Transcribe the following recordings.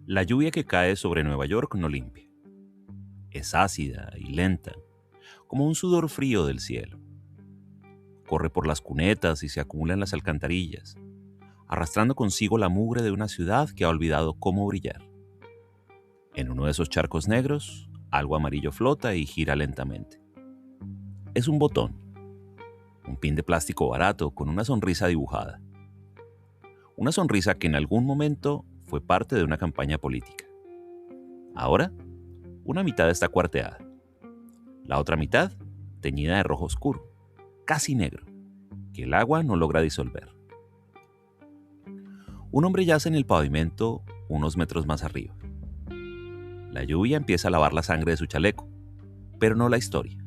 La lluvia que cae sobre Nueva York no limpia. Es ácida y lenta, como un sudor frío del cielo. Corre por las cunetas y se acumula en las alcantarillas, arrastrando consigo la mugre de una ciudad que ha olvidado cómo brillar. En uno de esos charcos negros, algo amarillo flota y gira lentamente. Es un botón, un pin de plástico barato con una sonrisa dibujada. Una sonrisa que en algún momento fue parte de una campaña política. Ahora, una mitad está cuarteada. La otra mitad, teñida de rojo oscuro, casi negro, que el agua no logra disolver. Un hombre yace en el pavimento unos metros más arriba. La lluvia empieza a lavar la sangre de su chaleco, pero no la historia.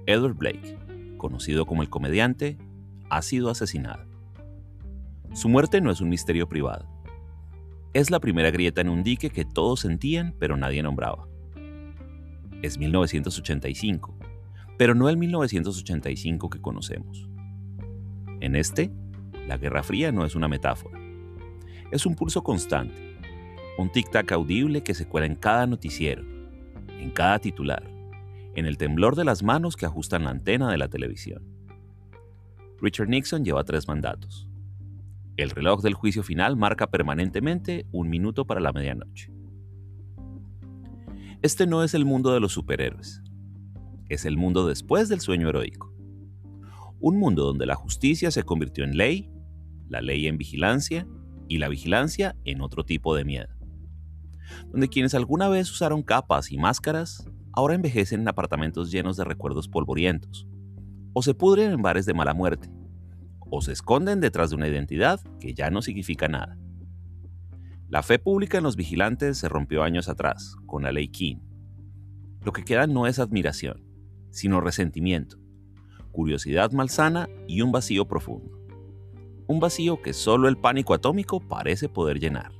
Edward Blake, conocido como el comediante, ha sido asesinado. Su muerte no es un misterio privado. Es la primera grieta en un dique que todos sentían pero nadie nombraba. Es 1985, pero no el 1985 que conocemos. En este, la Guerra Fría no es una metáfora. Es un pulso constante, un tic-tac audible que se cuela en cada noticiero, en cada titular, en el temblor de las manos que ajustan la antena de la televisión. Richard Nixon lleva 3 mandatos. El reloj del juicio final marca permanentemente 1 minuto para la medianoche. Este no es el mundo de los superhéroes. Es el mundo después del sueño heroico. Un mundo donde la justicia se convirtió en ley, la ley en vigilancia y la vigilancia en otro tipo de miedo. Donde quienes alguna vez usaron capas y máscaras, ahora envejecen en apartamentos llenos de recuerdos polvorientos, o se pudren en bares de mala muerte, o se esconden detrás de una identidad que ya no significa nada. La fe pública en los vigilantes se rompió años atrás, con la ley King. Lo que queda no es admiración, sino resentimiento, curiosidad malsana y un vacío profundo. Un vacío que solo el pánico atómico parece poder llenar.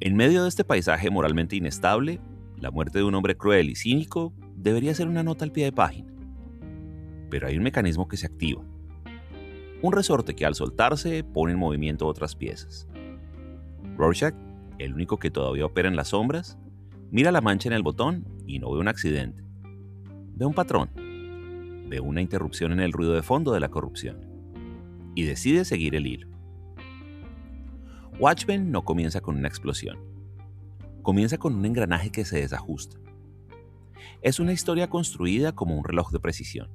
En medio de este paisaje moralmente inestable, la muerte de un hombre cruel y cínico debería ser una nota al pie de página. Pero hay un mecanismo que se activa. Un resorte que al soltarse pone en movimiento otras piezas. Rorschach, el único que todavía opera en las sombras, mira la mancha en el botón y no ve un accidente. Ve un patrón. Ve una interrupción en el ruido de fondo de la corrupción. Y decide seguir el hilo. Watchmen no comienza con una explosión. Comienza con un engranaje que se desajusta. Es una historia construida como un reloj de precisión.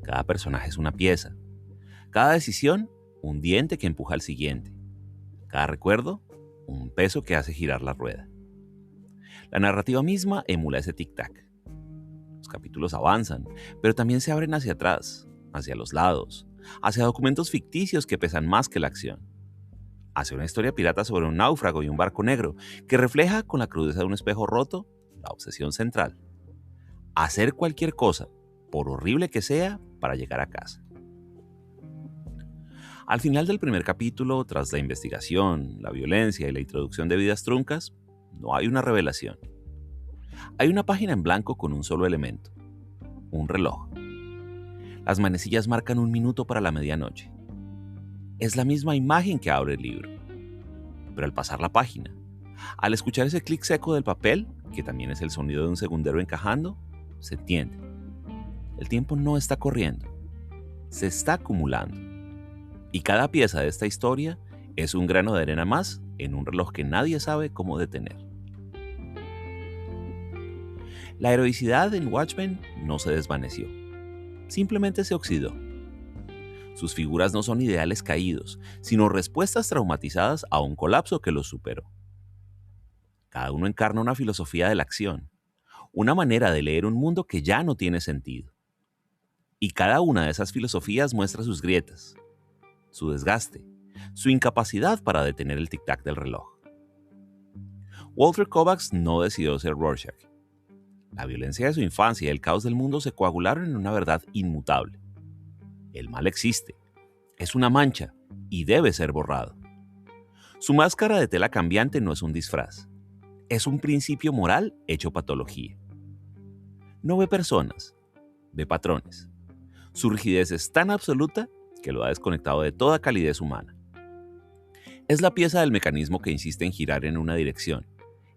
Cada personaje es una pieza. Cada decisión, un diente que empuja al siguiente. Cada recuerdo, un peso que hace girar la rueda. La narrativa misma emula ese tic-tac. Los capítulos avanzan, pero también se abren hacia atrás, hacia los lados, hacia documentos ficticios que pesan más que la acción. Hacia una historia pirata sobre un náufrago y un barco negro que refleja con la crudeza de un espejo roto la obsesión central. Hacer cualquier cosa, por horrible que sea, para llegar a casa. Al final del primer capítulo, tras la investigación, la violencia y la introducción de vidas truncas, no hay una revelación. Hay una página en blanco con un solo elemento: un reloj. Las manecillas marcan 1 minuto para la medianoche. Es la misma imagen que abre el libro. Pero al pasar la página, al escuchar ese clic seco del papel, que también es el sonido de un segundero encajando, se entiende. El tiempo no está corriendo, se está acumulando. Y cada pieza de esta historia es un grano de arena más en un reloj que nadie sabe cómo detener. La heroicidad en Watchmen no se desvaneció, simplemente se oxidó. Sus figuras no son ideales caídos, sino respuestas traumatizadas a un colapso que los superó. Cada uno encarna una filosofía de la acción, una manera de leer un mundo que ya no tiene sentido. Y cada una de esas filosofías muestra sus grietas, su desgaste, su incapacidad para detener el tic-tac del reloj. Walter Kovacs no decidió ser Rorschach. La violencia de su infancia y el caos del mundo se coagularon en una verdad inmutable. El mal existe, es una mancha y debe ser borrado. Su máscara de tela cambiante no es un disfraz, es un principio moral hecho patología. No ve personas, ve patrones. Su rigidez es tan absoluta que lo ha desconectado de toda calidez humana. Es la pieza del mecanismo que insiste en girar en una dirección,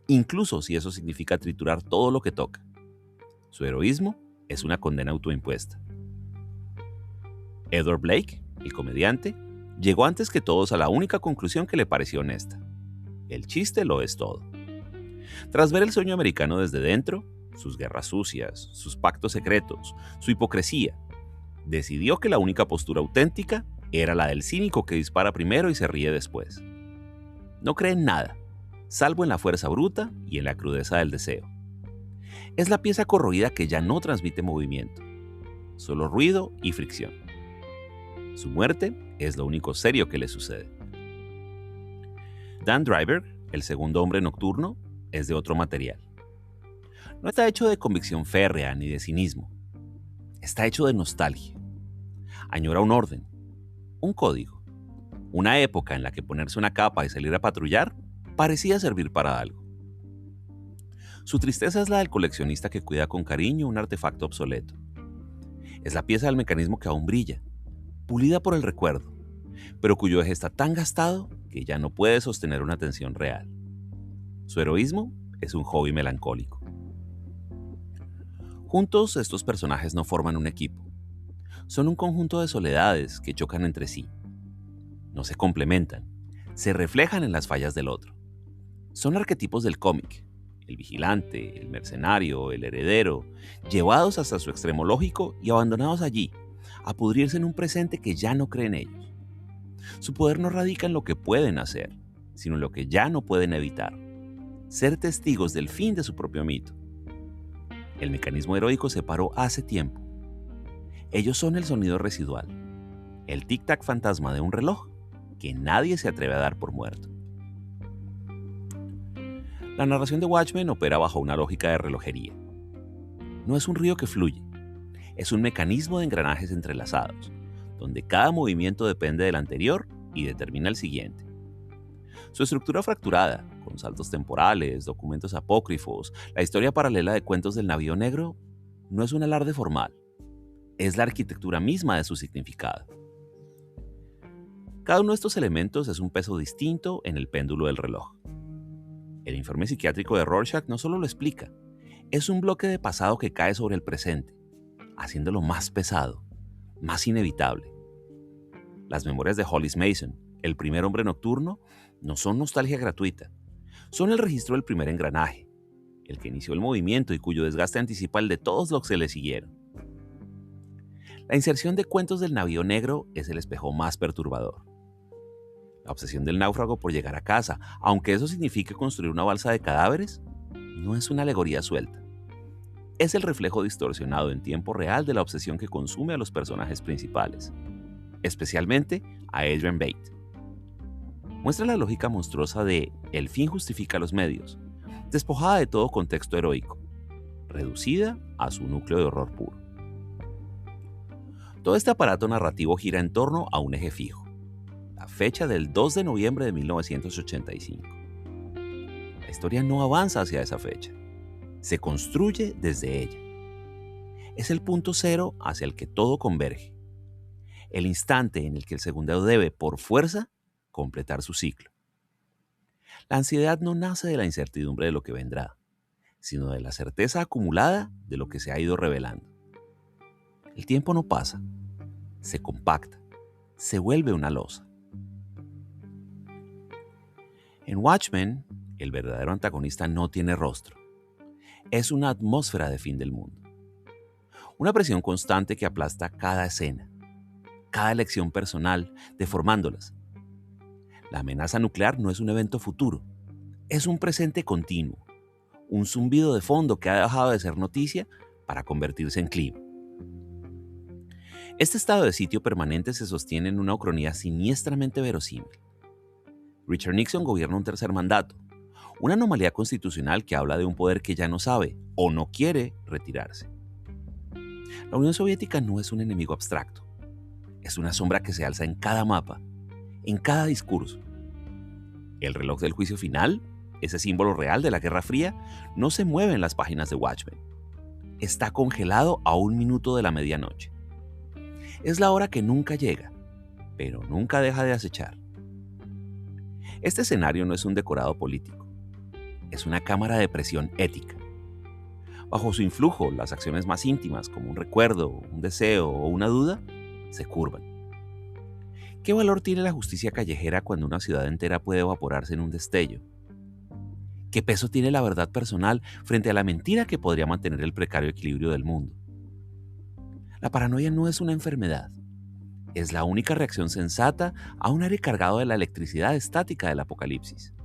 incluso si eso significa triturar todo lo que toca. Su heroísmo es una condena autoimpuesta. Edward Blake, el comediante, llegó antes que todos a la única conclusión que le pareció honesta. El chiste lo es todo. Tras ver el sueño americano desde dentro, sus guerras sucias, sus pactos secretos, su hipocresía, decidió que la única postura auténtica era la del cínico que dispara primero y se ríe después. No cree en nada, salvo en la fuerza bruta y en la crudeza del deseo. Es la pieza corroída que ya no transmite movimiento, solo ruido y fricción. Su muerte es lo único serio que le sucede. Dan Driver, el segundo hombre nocturno, es de otro material. No está hecho de convicción férrea ni de cinismo. Está hecho de nostalgia. Añora un orden, un código, una época en la que ponerse una capa y salir a patrullar parecía servir para algo. Su tristeza es la del coleccionista que cuida con cariño un artefacto obsoleto. Es la pieza del mecanismo que aún brilla, pulida por el recuerdo, pero cuyo eje está tan gastado que ya no puede sostener una tensión real. Su heroísmo es un hobby melancólico. Juntos, estos personajes no forman un equipo. Son un conjunto de soledades que chocan entre sí. No se complementan, se reflejan en las fallas del otro. Son arquetipos del cómic, el vigilante, el mercenario, el heredero, llevados hasta su extremo lógico y abandonados allí, a pudrirse en un presente que ya no cree en ellos. Su poder no radica en lo que pueden hacer, sino en lo que ya no pueden evitar. Ser testigos del fin de su propio mito. El mecanismo heroico se paró hace tiempo. Ellos son el sonido residual, el tic-tac fantasma de un reloj que nadie se atreve a dar por muerto. La narración de Watchmen opera bajo una lógica de relojería. No es un río que fluye, es un mecanismo de engranajes entrelazados, donde cada movimiento depende del anterior y determina el siguiente. Su estructura fracturada, con saltos temporales, documentos apócrifos, la historia paralela de cuentos del navío negro, no es un alarde formal, es la arquitectura misma de su significado. Cada uno de estos elementos es un peso distinto en el péndulo del reloj. El informe psiquiátrico de Rorschach no solo lo explica, es un bloque de pasado que cae sobre el presente, haciéndolo más pesado, más inevitable. Las memorias de Hollis Mason, el primer hombre nocturno, no son nostalgia gratuita, son el registro del primer engranaje, el que inició el movimiento y cuyo desgaste anticipa el de todos los que le siguieron. La inserción de cuentos del navío negro es el espejo más perturbador. La obsesión del náufrago por llegar a casa, aunque eso signifique construir una balsa de cadáveres, no es una alegoría suelta. Es el reflejo distorsionado en tiempo real de la obsesión que consume a los personajes principales, especialmente a Adrian Bate. Muestra la lógica monstruosa de el fin justifica los medios, despojada de todo contexto heroico, reducida a su núcleo de horror puro. Todo este aparato narrativo gira en torno a un eje fijo, la fecha del 2 de noviembre de 1985. La historia no avanza hacia esa fecha, se construye desde ella. Es el punto cero hacia el que todo converge, el instante en el que el segundo debe, por fuerza, completar su ciclo. La ansiedad no nace de la incertidumbre de lo que vendrá, sino de la certeza acumulada de lo que se ha ido revelando. El tiempo no pasa, se compacta, se vuelve una losa. En Watchmen, el verdadero antagonista no tiene rostro. Es una atmósfera de fin del mundo. Una presión constante que aplasta cada escena, cada elección personal, deformándolas. La amenaza nuclear no es un evento futuro, es un presente continuo, un zumbido de fondo que ha dejado de ser noticia para convertirse en clima. Este estado de sitio permanente se sostiene en una ucronía siniestramente verosímil. Richard Nixon gobierna un tercer mandato, una anomalía constitucional que habla de un poder que ya no sabe o no quiere retirarse. La Unión Soviética no es un enemigo abstracto, es una sombra que se alza en cada mapa, en cada discurso. El reloj del juicio final, ese símbolo real de la Guerra Fría, no se mueve en las páginas de Watchmen. Está congelado a 1 minuto de la medianoche. Es la hora que nunca llega, pero nunca deja de acechar. Este escenario no es un decorado político, es una cámara de presión ética. Bajo su influjo, las acciones más íntimas, como un recuerdo, un deseo o una duda, se curvan. ¿Qué valor tiene la justicia callejera cuando una ciudad entera puede evaporarse en un destello? ¿Qué peso tiene la verdad personal frente a la mentira que podría mantener el precario equilibrio del mundo? La paranoia no es una enfermedad, es la única reacción sensata a un aire cargado de la electricidad estática del apocalipsis.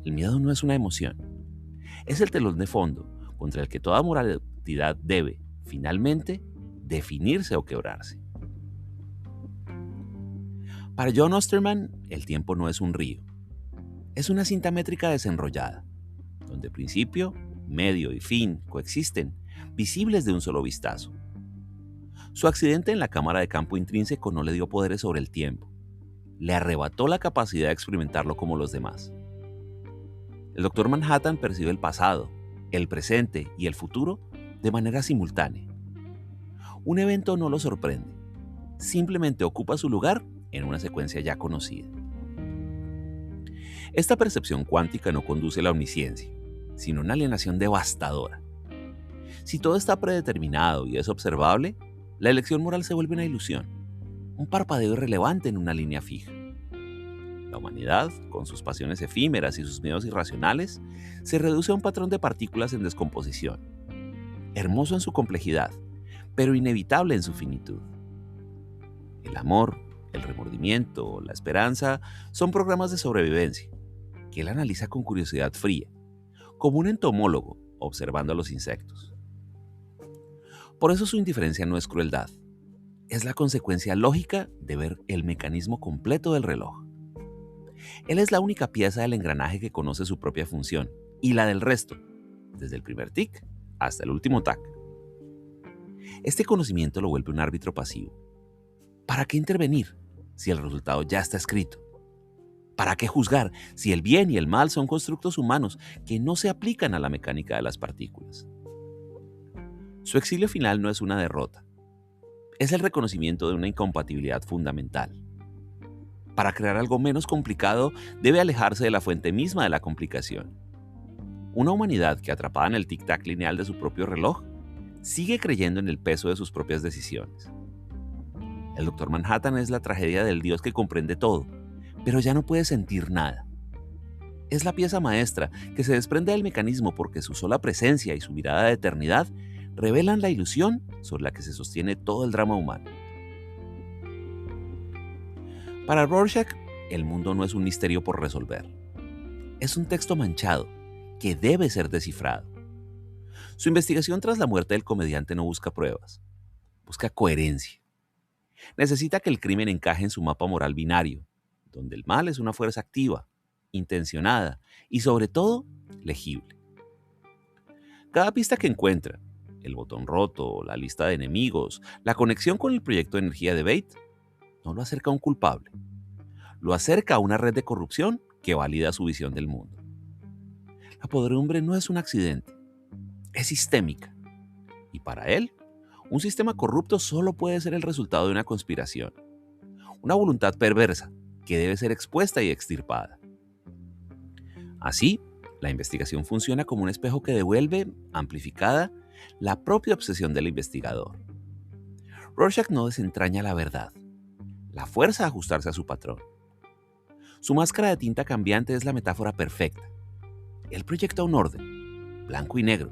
El miedo no es una emoción, es el telón de fondo contra el que toda moralidad debe, finalmente, definirse o quebrarse. Para John Osterman, el tiempo no es un río, es una cinta métrica desenrollada, donde principio, medio y fin coexisten, visibles de un solo vistazo. Su accidente en la cámara de campo intrínseco no le dio poderes sobre el tiempo, le arrebató la capacidad de experimentarlo como los demás. El Dr. Manhattan percibe el pasado, el presente y el futuro de manera simultánea. Un evento no lo sorprende, simplemente ocupa su lugar en una secuencia ya conocida. Esta percepción cuántica no conduce a la omnisciencia, sino a una alienación devastadora. Si todo está predeterminado y es observable, la elección moral se vuelve una ilusión, un parpadeo irrelevante en una línea fija. La humanidad, con sus pasiones efímeras y sus miedos irracionales, se reduce a un patrón de partículas en descomposición, hermoso en su complejidad, pero inevitable en su finitud. El amor, el remordimiento, la esperanza son programas de sobrevivencia que él analiza con curiosidad fría, como un entomólogo observando a los insectos. Por eso su indiferencia no es crueldad, es la consecuencia lógica de ver el mecanismo completo del reloj. Él es la única pieza del engranaje que conoce su propia función y la del resto, desde el primer tic hasta el último tac. Este conocimiento lo vuelve un árbitro pasivo. ¿Para qué intervenir si el resultado ya está escrito? ¿Para qué juzgar si el bien y el mal son constructos humanos que no se aplican a la mecánica de las partículas? Su exilio final no es una derrota, es el reconocimiento de una incompatibilidad fundamental. Para crear algo menos complicado, debe alejarse de la fuente misma de la complicación. Una humanidad que, atrapada en el tic-tac lineal de su propio reloj, sigue creyendo en el peso de sus propias decisiones. El Dr. Manhattan es la tragedia del Dios que comprende todo, pero ya no puede sentir nada. Es la pieza maestra que se desprende del mecanismo porque su sola presencia y su mirada de eternidad revelan la ilusión sobre la que se sostiene todo el drama humano. Para Rorschach, el mundo no es un misterio por resolver. Es un texto manchado que debe ser descifrado. Su investigación tras la muerte del comediante no busca pruebas, busca coherencia. Necesita que el crimen encaje en su mapa moral binario, donde el mal es una fuerza activa, intencionada y sobre todo legible. Cada pista que encuentra, el botón roto, la lista de enemigos, la conexión con el proyecto de energía de Bate, no lo acerca a un culpable. Lo acerca a una red de corrupción que valida su visión del mundo. La podredumbre no es un accidente, es sistémica. Y para él, un sistema corrupto solo puede ser el resultado de una conspiración. Una voluntad perversa que debe ser expuesta y extirpada. Así, la investigación funciona como un espejo que devuelve, amplificada, la propia obsesión del investigador. Rorschach no desentraña la verdad, la fuerza a ajustarse a su patrón. Su máscara de tinta cambiante es la metáfora perfecta. Él proyecta un orden, blanco y negro,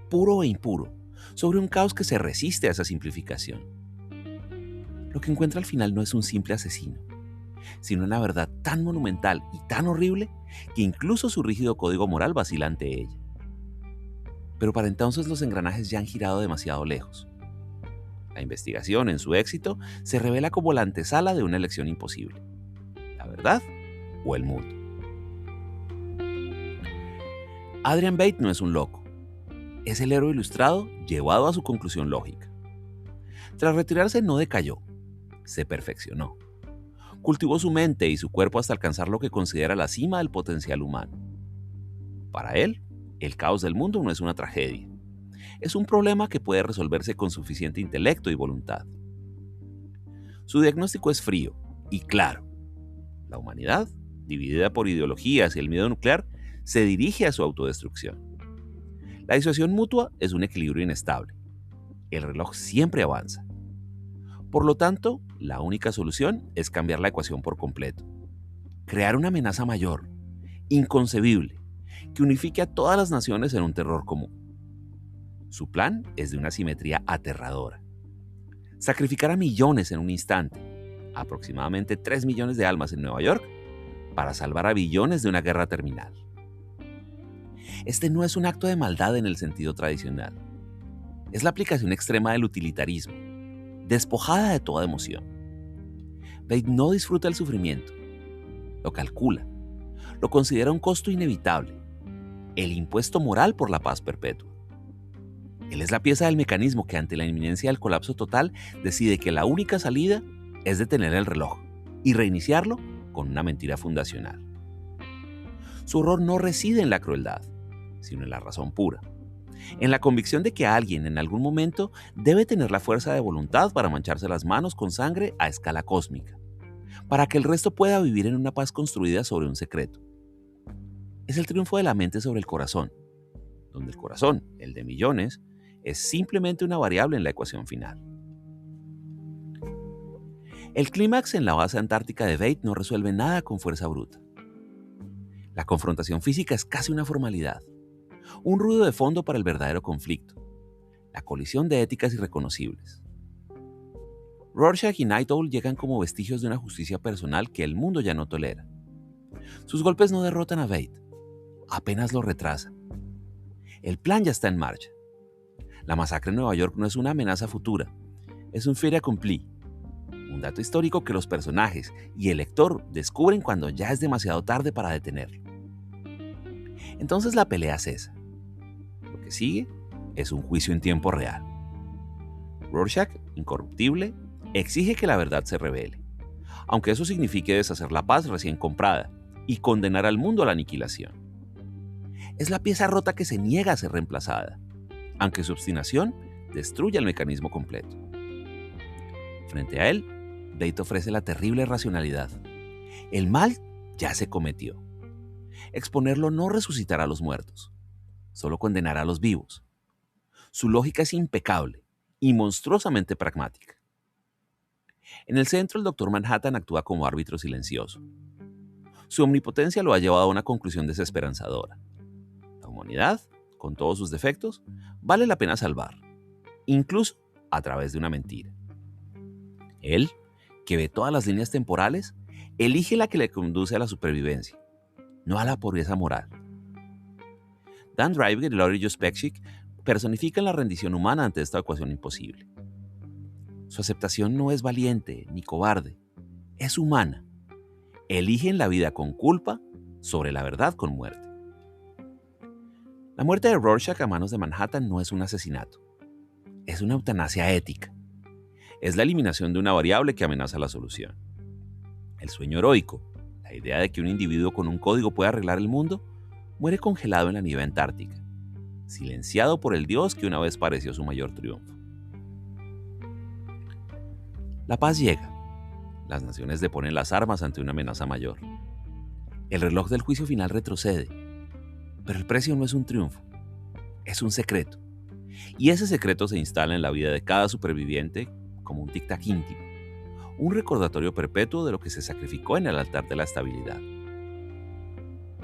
puro e impuro, sobre un caos que se resiste a esa simplificación. Lo que encuentra al final no es un simple asesino, sino una verdad tan monumental y tan horrible que incluso su rígido código moral vacila ante ella. Pero para entonces los engranajes ya han girado demasiado lejos. La investigación, en su éxito, se revela como la antesala de una elección imposible: la verdad o el mundo. Adrian Bate no es un loco, es el héroe ilustrado llevado a su conclusión lógica. Tras retirarse no decayó, se perfeccionó. Cultivó su mente y su cuerpo hasta alcanzar lo que considera la cima del potencial humano. Para él, el caos del mundo no es una tragedia. Es un problema que puede resolverse con suficiente intelecto y voluntad. Su diagnóstico es frío y claro. La humanidad dividida por ideologías y el miedo nuclear, se dirige a su autodestrucción. La disuasión mutua es un equilibrio inestable. El reloj siempre avanza. Por lo tanto, la única solución es cambiar la ecuación por completo. Crear una amenaza mayor, inconcebible, que unifique a todas las naciones en un terror común. Su plan es de una simetría aterradora. Sacrificar a millones en un instante, aproximadamente 3 millones de almas en Nueva York, para salvar a billones de una guerra terminal. Este no es un acto de maldad en el sentido tradicional. Es la aplicación extrema del utilitarismo, despojada de toda emoción. Veidt no disfruta el sufrimiento, lo calcula, lo considera un costo inevitable, el impuesto moral por la paz perpetua. Él es la pieza del mecanismo que ante la inminencia del colapso total decide que la única salida es detener el reloj y reiniciarlo con una mentira fundacional. Su horror no reside en la crueldad, sino en la razón pura, en la convicción de que alguien en algún momento debe tener la fuerza de voluntad para mancharse las manos con sangre a escala cósmica, para que el resto pueda vivir en una paz construida sobre un secreto. Es el triunfo de la mente sobre el corazón, donde el corazón, el de millones, es simplemente una variable en la ecuación final. El clímax en la base antártica de Veidt no resuelve nada con fuerza bruta. La confrontación física es casi una formalidad, un ruido de fondo para el verdadero conflicto, la colisión de éticas irreconocibles. Rorschach y Night Owl llegan como vestigios de una justicia personal que el mundo ya no tolera. Sus golpes no derrotan a Veidt, apenas lo retrasan. El plan ya está en marcha. La masacre en Nueva York no es una amenaza futura, es un fait accompli, un dato histórico que los personajes y el lector descubren cuando ya es demasiado tarde para detenerlo. Entonces la pelea cesa. Lo que sigue es un juicio en tiempo real. Rorschach, incorruptible, exige que la verdad se revele, aunque eso signifique deshacer la paz recién comprada y condenar al mundo a la aniquilación. Es la pieza rota que se niega a ser reemplazada, aunque su obstinación destruya el mecanismo completo. Frente a él, Veidt ofrece la terrible racionalidad. El mal ya se cometió. Exponerlo no resucitará a los muertos, solo condenará a los vivos. Su lógica es impecable y monstruosamente pragmática. En el centro, el Dr. Manhattan actúa como árbitro silencioso. Su omnipotencia lo ha llevado a una conclusión desesperanzadora. La humanidad, con todos sus defectos, vale la pena salvar, incluso a través de una mentira. Él, que ve todas las líneas temporales, elige la que le conduce a la supervivencia, no a la pobreza moral. Dan Driver y Laurie Jospechik personifican la rendición humana ante esta ecuación imposible. Su aceptación no es valiente ni cobarde, es humana. Eligen la vida con culpa sobre la verdad con muerte. La muerte de Rorschach a manos de Manhattan no es un asesinato, es una eutanasia ética. Es la eliminación de una variable que amenaza la solución. El sueño heroico, la idea de que un individuo con un código puede arreglar el mundo, muere congelado en la nieve antártica, silenciado por el dios que una vez pareció su mayor triunfo. La paz llega. Las naciones deponen las armas ante una amenaza mayor. El reloj del juicio final retrocede, pero el precio no es un triunfo, es un secreto. Y ese secreto se instala en la vida de cada superviviente como un tic-tac íntimo, un recordatorio perpetuo de lo que se sacrificó en el altar de la estabilidad.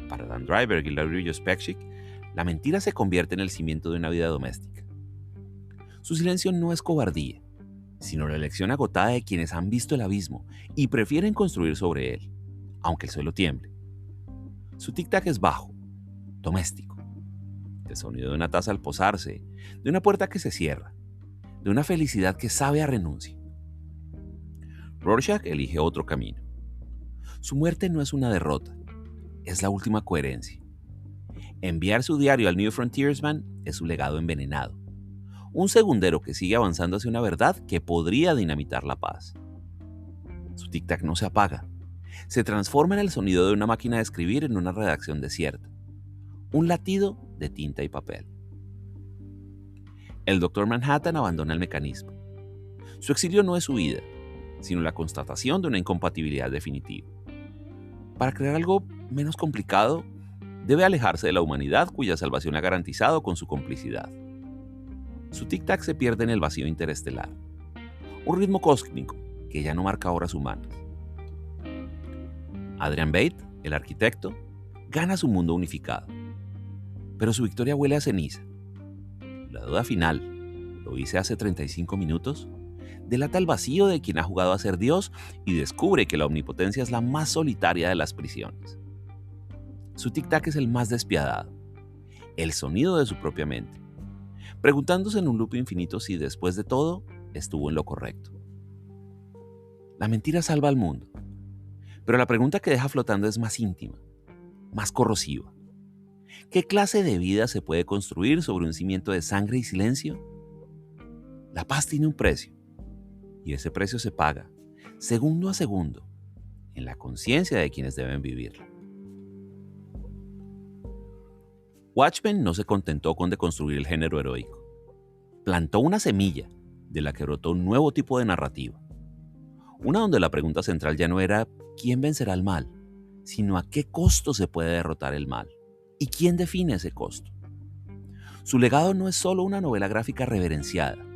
Para Dan Driver y Laurie Jospechik, la mentira se convierte en el cimiento de una vida doméstica. Su silencio no es cobardía, sino la elección agotada de quienes han visto el abismo y prefieren construir sobre él, aunque el suelo tiemble. Su tic-tac es bajo, doméstico, el sonido de una taza al posarse, de una puerta que se cierra, de una felicidad que sabe a renuncia. Rorschach elige otro camino. Su muerte no es una derrota, es la última coherencia. Enviar su diario al New Frontiersman es su legado envenenado, un segundero que sigue avanzando hacia una verdad que podría dinamitar la paz. Su tic-tac no se apaga, se transforma en el sonido de una máquina de escribir en una redacción desierta, un latido de tinta y papel. El Dr. Manhattan abandona el mecanismo. Su exilio no es huida, sino la constatación de una incompatibilidad definitiva. Para crear algo menos complicado, debe alejarse de la humanidad cuya salvación ha garantizado con su complicidad. Su tic-tac se pierde en el vacío interestelar, un ritmo cósmico que ya no marca horas humanas. Adrian Bate, el arquitecto, gana su mundo unificado, pero su victoria huele a ceniza. La duda final, ¿lo hice hace 35 minutos?, delata el vacío de quien ha jugado a ser Dios y descubre que la omnipotencia es la más solitaria de las prisiones. Su tic-tac es el más despiadado, el sonido de su propia mente, preguntándose en un loop infinito si después de todo estuvo en lo correcto. La mentira salva al mundo, pero la pregunta que deja flotando es más íntima, más corrosiva. ¿Qué clase de vida se puede construir sobre un cimiento de sangre y silencio? La paz tiene un precio, y ese precio se paga, segundo a segundo, en la conciencia de quienes deben vivirla. Watchmen no se contentó con deconstruir el género heroico. Plantó una semilla de la que brotó un nuevo tipo de narrativa. Una donde la pregunta central ya no era ¿quién vencerá el mal?, sino ¿a qué costo se puede derrotar el mal? ¿Y quién define ese costo? Su legado no es solo una novela gráfica reverenciada.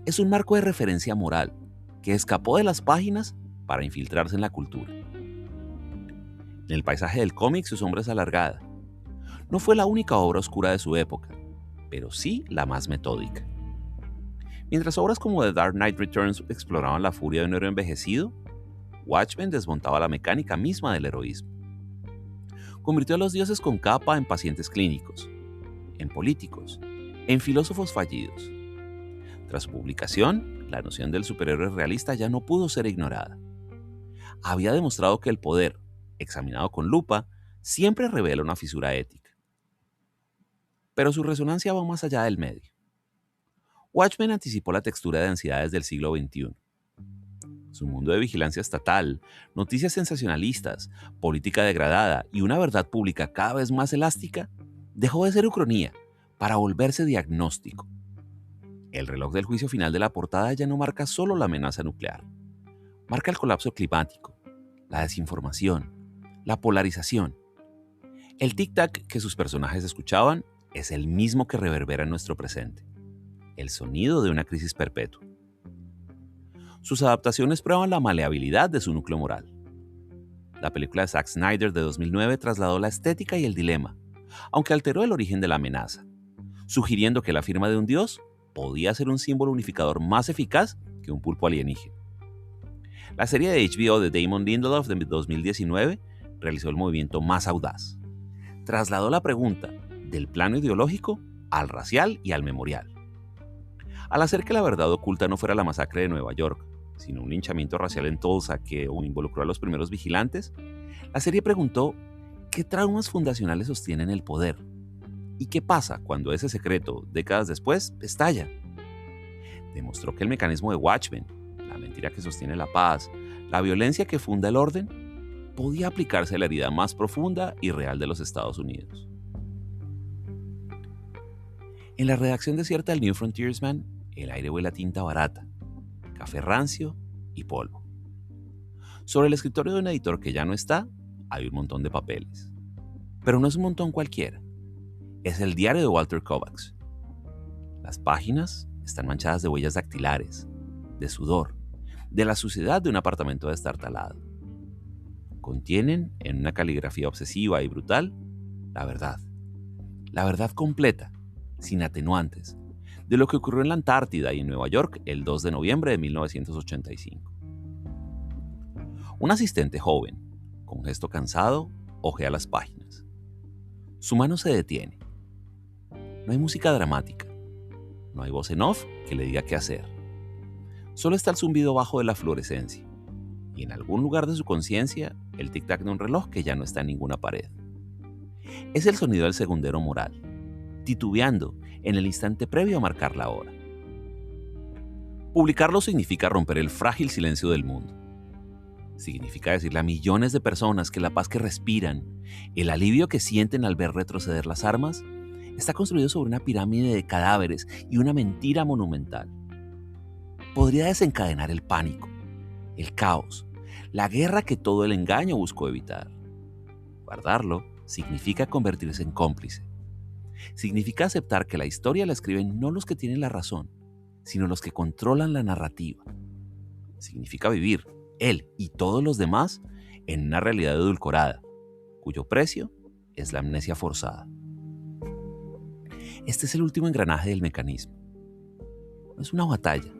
Es un marco de referencia moral que escapó de las páginas para infiltrarse en la cultura. En el paisaje del cómic, su sombra es alargada. No fue la única obra oscura de su época, pero sí la más metódica. Mientras obras como The Dark Knight Returns exploraban la furia de un héroe envejecido, Watchmen desmontaba la mecánica misma del heroísmo. Convirtió a los dioses con capa en pacientes clínicos, en políticos, en filósofos fallidos. Tras su publicación, la noción del superhéroe realista ya no pudo ser ignorada. Había demostrado que el poder, examinado con lupa, siempre revela una fisura ética. Pero su resonancia va más allá del medio. Watchmen anticipó la textura de ansiedades del siglo XXI. Su mundo de vigilancia estatal, noticias sensacionalistas, política degradada y una verdad pública cada vez más elástica, dejó de ser ucronía para volverse diagnóstico. El reloj del juicio final de la portada ya no marca solo la amenaza nuclear. Marca el colapso climático, la desinformación, la polarización. El tic-tac que sus personajes escuchaban es el mismo que reverbera en nuestro presente. El sonido de una crisis perpetua. Sus adaptaciones prueban la maleabilidad de su núcleo moral. La película de Zack Snyder de 2009 trasladó la estética y el dilema, aunque alteró el origen de la amenaza, sugiriendo que la firma de un dios podía ser un símbolo unificador más eficaz que un pulpo alienígena. La serie de HBO de Damon Lindelof de 2019 realizó el movimiento más audaz. Trasladó la pregunta del plano ideológico al racial y al memorial. Al hacer que la verdad oculta no fuera la masacre de Nueva York, sino un linchamiento racial en Tulsa que involucró a los primeros vigilantes, la serie preguntó qué traumas fundacionales sostienen el poder y qué pasa cuando ese secreto, décadas después, estalla. Demostró que el mecanismo de Watchmen, la mentira que sostiene la paz, la violencia que funda el orden, podía aplicarse a la herida más profunda y real de los Estados Unidos. En la redacción desierta del New Frontiersman, el aire huele a tinta barata, café rancio y polvo. Sobre el escritorio de un editor que ya no está, hay un montón de papeles. Pero no es un montón cualquiera. Es el diario de Walter Kovacs. Las páginas están manchadas de huellas dactilares, de sudor, de la suciedad de un apartamento destartalado. Contienen, en una caligrafía obsesiva y brutal, la verdad completa, sin atenuantes, de lo que ocurrió en la Antártida y en Nueva York el 2 de noviembre de 1985. Un asistente joven, con gesto cansado, hojea las páginas. Su mano se detiene. No hay música dramática. No hay voz en off que le diga qué hacer. Solo está el zumbido bajo de la fluorescencia. Y en algún lugar de su conciencia, el tic-tac de un reloj que ya no está en ninguna pared. Es el sonido del segundero moral, titubeando en el instante previo a marcar la hora. Publicarlo significa romper el frágil silencio del mundo. Significa decirle a millones de personas que la paz que respiran, el alivio que sienten al ver retroceder las armas, está construido sobre una pirámide de cadáveres y una mentira monumental. Podría desencadenar el pánico, el caos, la guerra que todo el engaño buscó evitar. Guardarlo significa convertirse en cómplice. Significa aceptar que la historia la escriben no los que tienen la razón, sino los que controlan la narrativa. Significa vivir, él y todos los demás, en una realidad edulcorada, cuyo precio es la amnesia forzada. Este es el último engranaje del mecanismo. No es una batalla,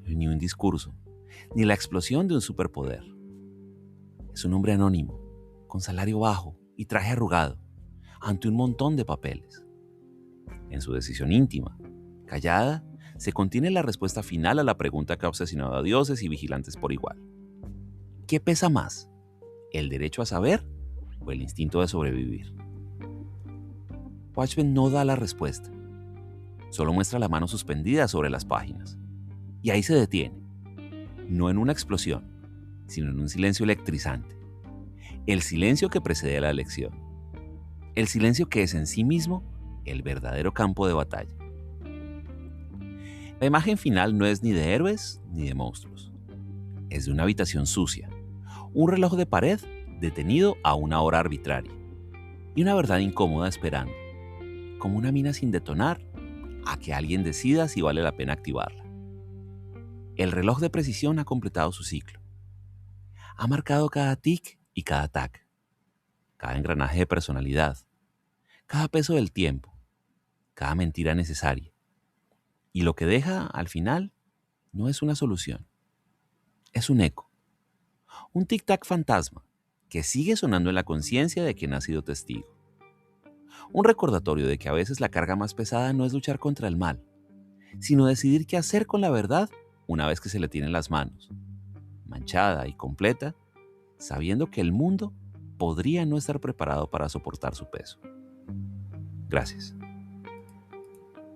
ni un discurso, ni la explosión de un superpoder. Es un hombre anónimo, con salario bajo y traje arrugado, ante un montón de papeles. En su decisión íntima, callada, se contiene la respuesta final a la pregunta que ha obsesionado a dioses y vigilantes por igual. ¿Qué pesa más? ¿El derecho a saber o el instinto de sobrevivir? Watchmen no da la respuesta. Solo muestra la mano suspendida sobre las páginas. Y ahí se detiene. No en una explosión, sino en un silencio electrizante. El silencio que precede a la elección. El silencio que es en sí mismo el verdadero campo de batalla. La imagen final no es ni de héroes ni de monstruos. Es de una habitación sucia, un reloj de pared detenido a una hora arbitraria y una verdad incómoda esperando, como una mina sin detonar, a que alguien decida si vale la pena activarla. El reloj de precisión ha completado su ciclo. Ha marcado cada tic y cada tac, cada engranaje de personalidad, cada peso del tiempo, cada mentira necesaria. Y lo que deja al final no es una solución, es un eco, un tic-tac fantasma que sigue sonando en la conciencia de quien ha sido testigo. Un recordatorio de que a veces la carga más pesada no es luchar contra el mal, sino decidir qué hacer con la verdad una vez que se le tiene en las manos, manchada y completa, sabiendo que el mundo podría no estar preparado para soportar su peso. Gracias.